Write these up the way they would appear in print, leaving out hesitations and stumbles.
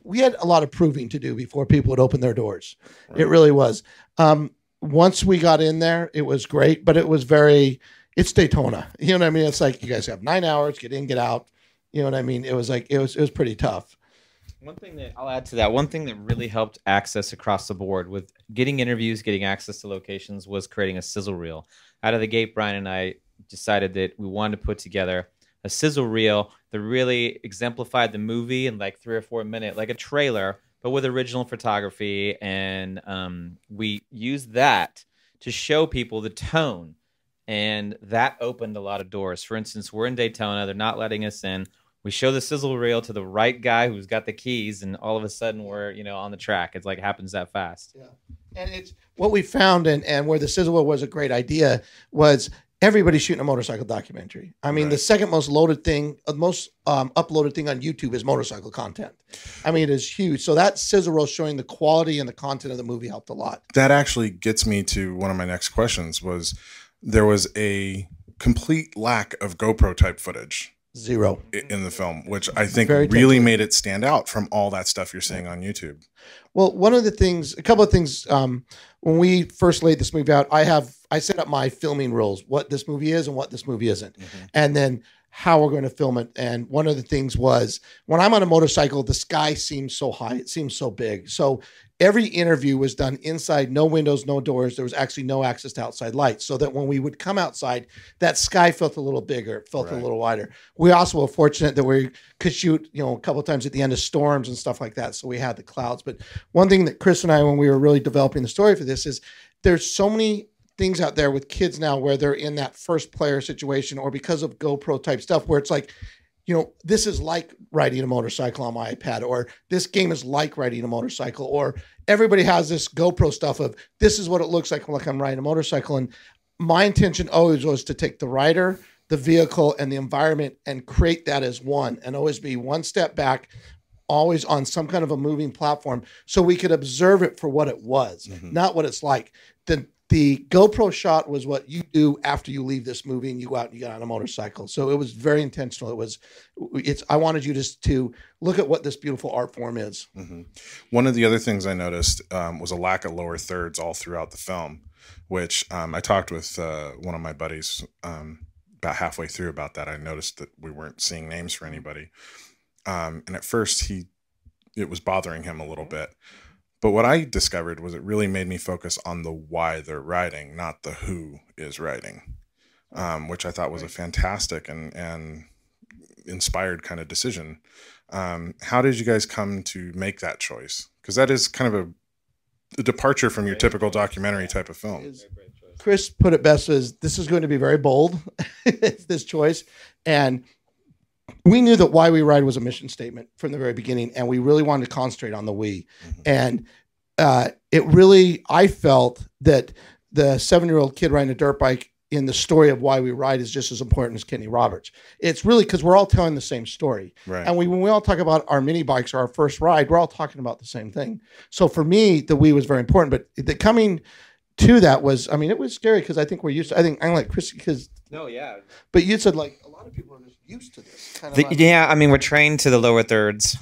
we had a lot of proving to do before people would open their doors. Right. It really was. Once we got in there, it was great, but it was it's Daytona. You know what I mean? It's like, you guys have 9 hours, get in, get out. You know what I mean? It was like, it was pretty tough. One thing that I'll add to that, one thing that really helped access across the board with getting interviews, getting access to locations, was creating a sizzle reel. Out of the gate, Bryan and I decided that we wanted to put together a sizzle reel that really exemplified the movie in like 3 or 4 minutes, like a trailer, but with original photography. And we used that to show people the tone. And that opened a lot of doors. For instance, we're in Daytona. They're not letting us in. We show the sizzle reel to the right guy who's got the keys, and all of a sudden we're, you know, on the track. It's like, happens that fast. Yeah. And it's what we found, and where the sizzle reel was a great idea, was everybody's shooting a motorcycle documentary. I mean, the second most loaded thing, most uploaded thing on YouTube is motorcycle content. I mean, it is huge. So that sizzle reel showing the quality and the content of the movie helped a lot. That actually gets me to one of my next questions. Was there was a complete lack of GoPro type footage. Zero. In the film, which I think really made it stand out from all that stuff you're seeing on YouTube. Well, one of the things, a couple of things, when we first laid this movie out, I set up my filming rules, what this movie is and what this movie isn't. And then how we're going to film it. And one of the things was, when I'm on a motorcycle, the sky seems so high, it seems so big. So every interview was done inside, no windows, no doors. There was actually no access to outside lights, so that when we would come outside, that sky felt a little bigger, it felt a little wider. We also were fortunate that we could shoot, you know, a couple of times at the end of storms and stuff like that. So we had the clouds. But one thing that Chris and I, when we were really developing the story for this, is there's so many things out there with kids now where they're in that first player situation, or because of GoPro type stuff, where it's like, you know, this is like riding a motorcycle on my iPad, or this game is like riding a motorcycle, or everybody has this GoPro stuff of this is what it looks like I'm riding a motorcycle. And my intention always was to take the rider, the vehicle, and the environment and create that as one, and always be one step back, always on some kind of a moving platform, so we could observe it for what it was, not what it's like. The GoPro shot was what you do after you leave this movie and you go out and you get on a motorcycle. So it was very intentional. I wanted you to look at what this beautiful art form is. One of the other things I noticed was a lack of lower thirds all throughout the film, which I talked with one of my buddies about halfway through about that. I noticed that we weren't seeing names for anybody. And at first it was bothering him a little bit. But what I discovered was it really made me focus on the why they're riding, not the who is riding, which I thought was a fantastic and inspired kind of decision. How did you guys come to make that choice? Because that is kind of a departure from your typical documentary type of film. Chris put it best as, this is going to be very bold, this choice. And we knew that Why We Ride was a mission statement from the very beginning, and we really wanted to concentrate on the we. And it really, I felt that the 7-year-old kid riding a dirt bike in the story of Why We Ride is just as important as Kenny Roberts. It's really because we're all telling the same story. And when we all talk about our mini bikes or our first ride, we're all talking about the same thing. So for me, the we was very important. But the coming to that was, I mean, it was scary because I think we're used to, I think I'm like Chris, because but you said like a lot of people are just used to this kind of yeah, I mean, we're trained to the lower thirds.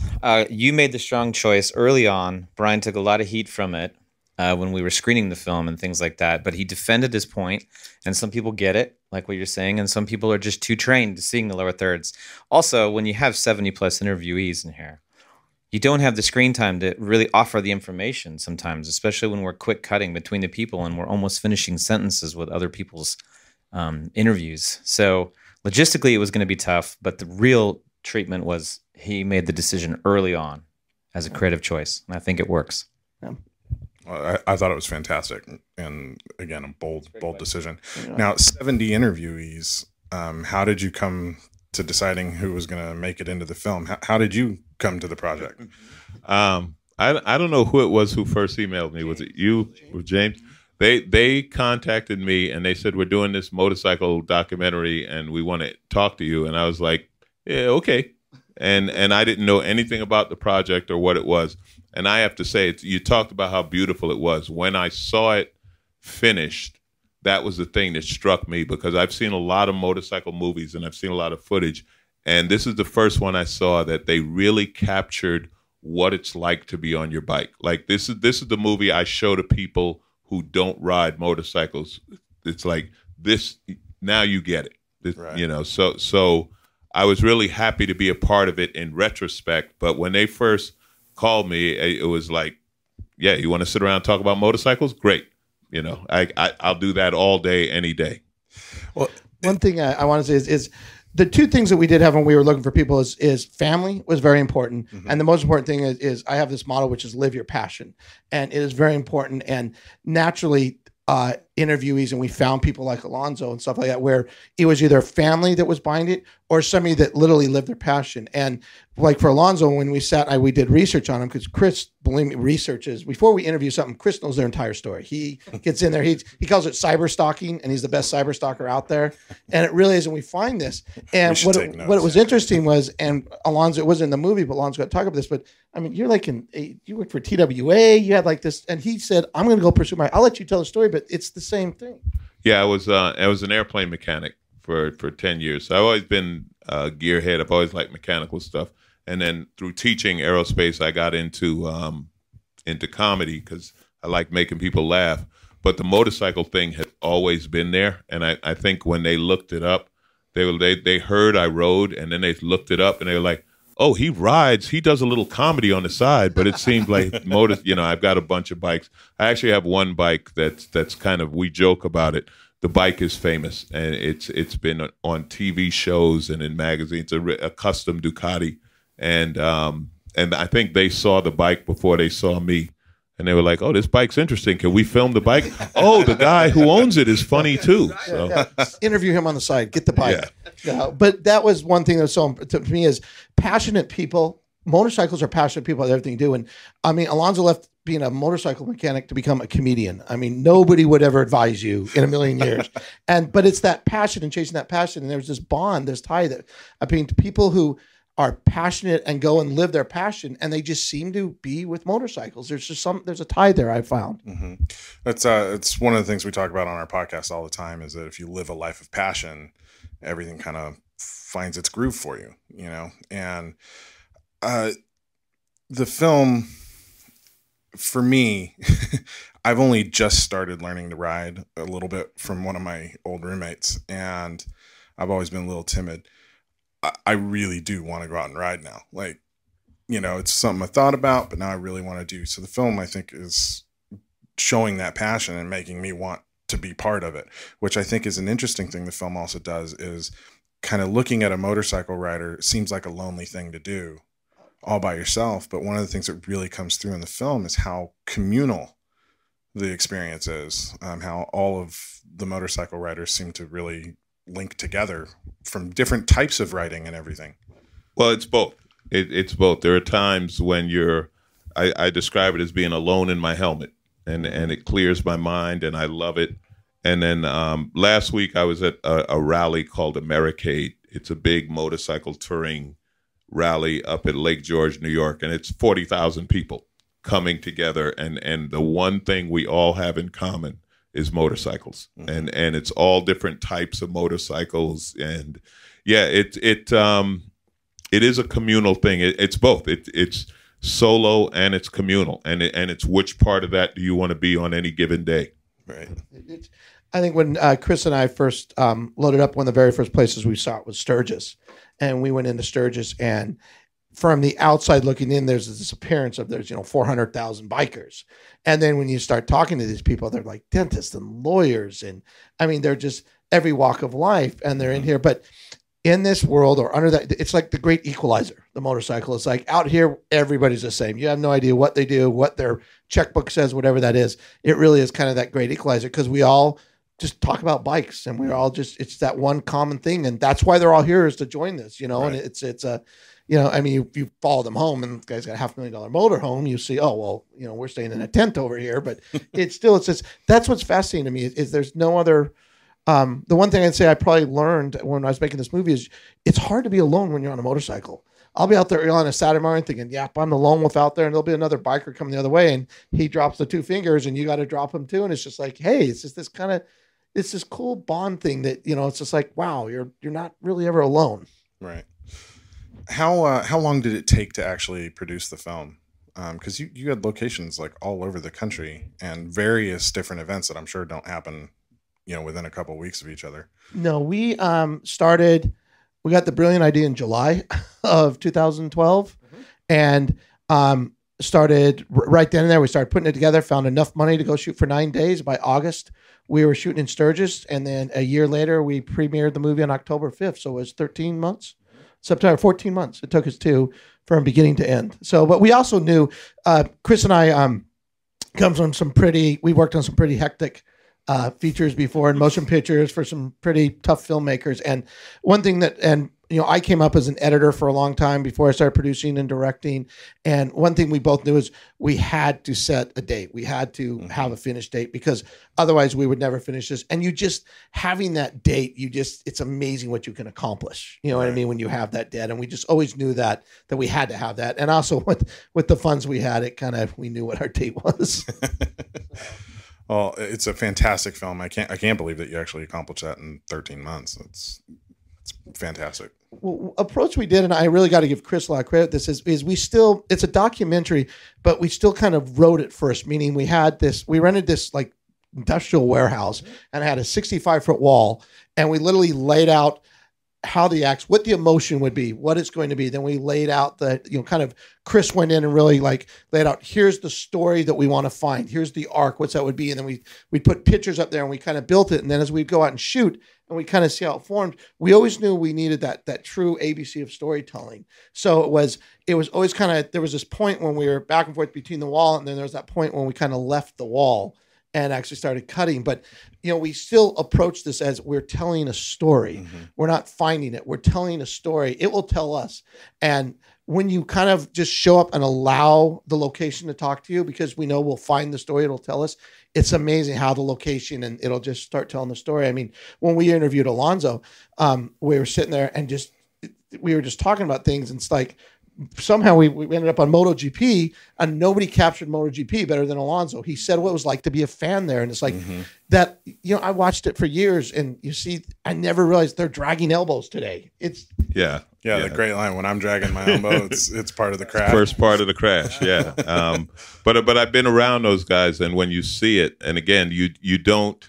You made the strong choice early on. Bryan took a lot of heat from it when we were screening the film and things like that, but he defended his point, and some people get it, like what you're saying, and some people are just too trained to seeing the lower thirds. Also, when you have 70+ interviewees in here, you don't have the screen time to really offer the information sometimes, especially when we're quick cutting between the people and we're almost finishing sentences with other people's interviews. So logistically, it was going to be tough, but the real treatment was he made the decision early on as a creative choice, and I think it works. Well, I thought it was fantastic, and again, a bold decision. Now, 70 interviewees. How did you come to deciding who was going to make it into the film? How did you come to the project? I don't know who it was who first emailed me. Was it you or James? They contacted me and they said, we're doing this motorcycle documentary and we want to talk to you. And I was like, yeah, okay. And I didn't know anything about the project or what it was. And I have to say, you talked about how beautiful it was. When I saw it finished, that was the thing that struck me, because I've seen a lot of motorcycle movies and I've seen a lot of footage. And this is the first one I saw that they really captured what it's like to be on your bike. Like this is the movie I show to people who don't ride motorcycles. It's like this, now you get it. Right. You know, so I was really happy to be a part of it in retrospect. But when they first called me, it was like, yeah, you want to sit around and talk about motorcycles? Great. You know, I'll do that all day, any day. Well, one thing I want to say is the two things that we did have when we were looking for people is family was very important. And the most important thing is I have this motto, which is live your passion. And it is very important. And naturally, interviewees, and we found people like Alonzo and stuff like that, where it was either family that was behind it or somebody that literally lived their passion. And like for Alonzo, when we sat, we did research on him, because Chris, believe me, researches before we interview something. Chris knows their entire story. He gets in there. He calls it cyber stalking, and he's the best cyber stalker out there. And it really is. And we find this. And what it was interesting was, and Alonzo, it wasn't in the movie, but Alonzo got to talk about this. But I mean, you're like you worked for TWA. You had like this, and he said, "I'm going to go pursue I'll let you tell the story, but it's the same thing." Yeah, I was an airplane mechanic for 10 years. So I've always been a gearhead. I've always liked mechanical stuff. And then through teaching aerospace, I got into comedy because I like making people laugh. But the motorcycle thing had always been there. And I think when they looked it up, they heard I rode, and then they looked it up and they were like, oh, he rides. He does a little comedy on the side, but it seems like I've got a bunch of bikes. I actually have one bike that's kind of, we joke about it. The bike is famous, and it's been on TV shows and in magazines. A custom Ducati, and I think they saw the bike before they saw me, and they were like, "Oh, this bike's interesting. Can we film the bike? Oh, the guy who owns it is funny too." So interview him on the side. Get the bike. Yeah. But that was one thing that was so to me is passionate people. Motorcycles are passionate people at everything you do. And I mean, Alonzo left being a motorcycle mechanic to become a comedian. I mean, nobody would ever advise you in a million years. But it's that passion and chasing that passion. And there's this bond, this tie that, I mean, people who are passionate and go and live their passion, and they just seem to be with motorcycles. There's a tie there, I found. That's it's one of the things we talk about on our podcast all the time, is that if you live a life of passion, everything kind of finds its groove for you, you know? And the film, for me, I've only just started learning to ride a little bit from one of my old roommates, and I've always been a little timid. I really do want to go out and ride now. Like, you know, it's something I thought about, but now I really want to do. So the film, I think, is showing that passion and making me want to be part of it, which I think is an interesting thing the film also does, is kind of looking at a motorcycle rider. Seems like a lonely thing to do all by yourself, but one of the things that really comes through in the film is how communal the experience is, how all of the motorcycle riders seem to really link together from different types of riding and everything. Well, it's both. It's both. There are times when I describe it as being alone in my helmet, and it clears my mind, and I love it. And then last week I was at a rally called Americade. It's a big motorcycle touring rally up at Lake George, New York, and it's 40,000 people coming together, and the one thing we all have in common is motorcycles. And it's all different types of motorcycles, and yeah, it is a communal thing. It's both. It's solo and it's communal, and it's which part of that do you want to be on any given day. Right. I think when Chris and I first loaded up, one of the very first places we saw it was Sturgis. And we went into Sturgis, and from the outside looking in, there's this appearance of 400,000 bikers. And then when you start talking to these people, they're like dentists and lawyers. And I mean, they're just every walk of life, and they're in here. But in this world, or under that, it's like the great equalizer, the motorcycle. It's like out here, everybody's the same. You have no idea what they do, what their checkbook says, whatever that is. It really is kind of that great equalizer, because we all just talk about bikes, and we're all it's that one common thing. And that's why they're all here, is to join this, you know. Right. And it's a, you know, I mean, you follow them home, and the guy's got a $500,000 motor home. You see, oh, well, you know, we're staying in a tent over here, but it's just, that's what's fascinating to me is there's no other, the one thing I'd say I probably learned when I was making this movie is it's hard to be alone when you're on a motorcycle. I'll be out there on a Saturday morning thinking, yep, I'm the lone wolf out there, and there'll be another biker coming the other way, and he drops the two fingers, and you got to drop them too. And it's just like, hey, it's just this kind of, it's this cool bond thing that, you know, it's just like, wow, you're not really ever alone. Right. How long did it take to actually produce the film? Because you had locations like all over the country and various different events that I'm sure don't happen, within a couple of weeks of each other. No, we we got the brilliant idea in July of 2012, and started right then and there. We started putting it together, found enough money to go shoot for 9 days. By August, we were shooting in Sturgis, and then a year later, we premiered the movie on October 5th. So it was 13 months, September, 14 months. It took us from beginning to end. So, but we also knew, Chris and I comes from we worked on some pretty hectic features before and motion pictures for some pretty tough filmmakers. And one thing I came up as an editor for a long time before I started producing and directing. And one thing we both knew is we had to set a date. We had to have a finished date, because otherwise we would never finish this. And having that date, it's amazing what you can accomplish. You know what I mean? When you have that date. And we just always knew that we had to have that. And also with the funds we had, we knew what our date was. Well, it's a fantastic film. I can't believe that you actually accomplished that in 13 months. It's fantastic. Well, approach we did, and I really got to give Chris a lot of credit. This is it's a documentary, but we still kind of wrote it first. Meaning we rented this like industrial warehouse, and it had a 65-foot wall, and we literally laid out how what the emotion would be, what it's going to be. Then we laid out Chris went in and really laid out, here's the story that we want to find. Here's the arc, what's that would be. And then we put pictures up there and we kind of built it. And then as we go out and shoot and we kind of see how it formed, we always knew we needed that true ABC of storytelling. So it was always there was this point when we were back and forth between the wall. And then there was that point when we kind of left the wall and actually started cutting. But, we still approach this as we're telling a story. We're not finding it. We're telling a story. It will tell us. And when you kind of just show up and allow the location to talk to you, because we know we'll find the story, it'll tell us, it's amazing how the location, and it'll just start telling the story. I mean, when we interviewed Alonzo, we were sitting there and we were just talking about things. And it's like, somehow we ended up on MotoGP, and nobody captured MotoGP better than Alonzo. He said what it was like to be a fan there. And it's like that, I watched it for years, and I never realized they're dragging elbows today. Yeah, the great line, when I'm dragging my elbow, it's part of the crash. First part of the crash, yeah. But I've been around those guys, and when you see it, and again, you don't,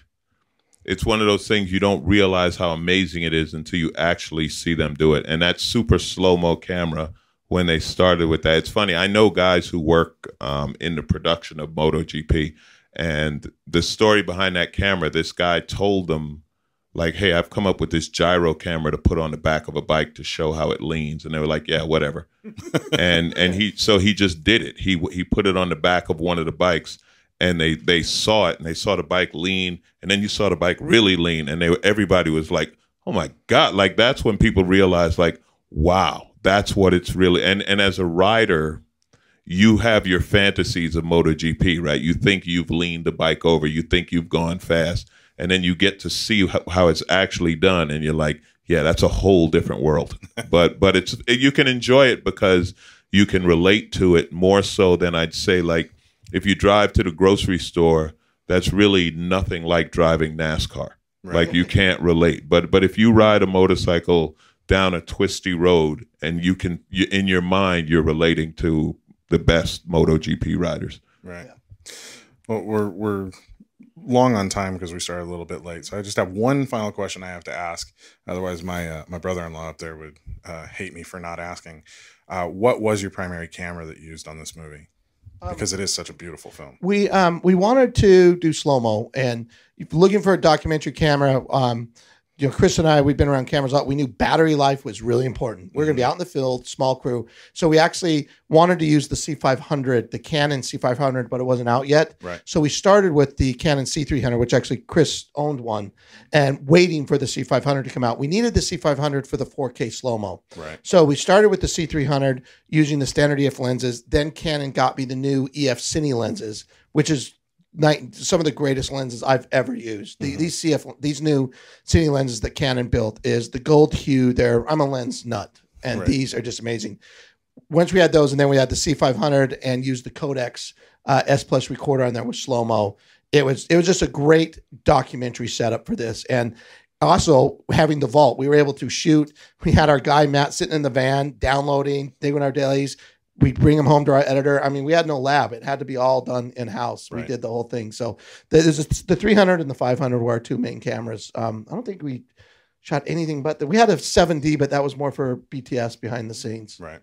it's one of those things you don't realize how amazing it is until you actually see them do it. And that super slow-mo camera, when they started with that. It's funny. I know guys who work in the production of MotoGP, and the story behind that camera, this guy told them, like, hey, I've come up with this gyro camera to put on the back of a bike to show how it leans. And they were like, yeah, whatever. and he just did it. He put it on the back of one of the bikes, and they saw it, and they saw the bike lean, and then you saw the bike really lean, and everybody was like, oh my God. Like, that's when people realized, like, wow. That's what it's really, and as a rider, you have your fantasies of MotoGP, right? You think you've leaned the bike over, you think you've gone fast, and then you get to see how it's actually done, and you're like, yeah, that's a whole different world. but you can enjoy it because you can relate to it more so than I'd say, like, if you drive to the grocery store, that's really nothing like driving NASCAR. Right. Like, you can't relate. But if you ride a motorcycle down a twisty road, and in your mind, you're relating to the best MotoGP riders. Right. Yeah. Well, we're long on time because we started a little bit late. So I just have one final question I have to ask. Otherwise, my brother-in-law up there would hate me for not asking. What was your primary camera that you used on this movie? Because it is such a beautiful film. We wanted to do slow-mo, and looking for a documentary camera, Chris and I, we've been around cameras a lot. We knew battery life was really important. We're going to be out in the field, small crew. So we actually wanted to use the C500, the Canon C500, but it wasn't out yet. Right. So we started with the Canon C300, which actually Chris owned one, and waiting for the C500 to come out. We needed the C500 for the 4K slow-mo. Right. So we started with the C300 using the standard EF lenses. Then Canon got me the new EF Cine lenses, which is some of the greatest lenses I've ever used. These new Cine lenses that Canon built is the gold hue. I'm a lens nut, and these are just amazing. Once we had those, and then we had the C500 and used the Codex S Plus recorder on there with slow mo. It was just a great documentary setup for this, and also having the vault, we were able to shoot. We had our guy Matt sitting in the van downloading, doing our dailies. We bring them home to our editor. I mean, we had no lab. It had to be all done in house. We did the whole thing. So the 300 and the 500 were our two main cameras. I don't think we shot anything but we had a 7D, but that was more for BTS behind the scenes. Right.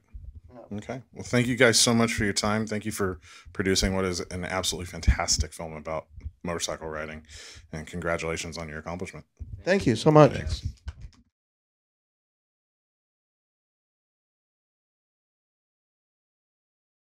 Okay. Well, thank you guys so much for your time. Thank you for producing what is an absolutely fantastic film about motorcycle riding, and congratulations on your accomplishment. Thank you so much. Thanks.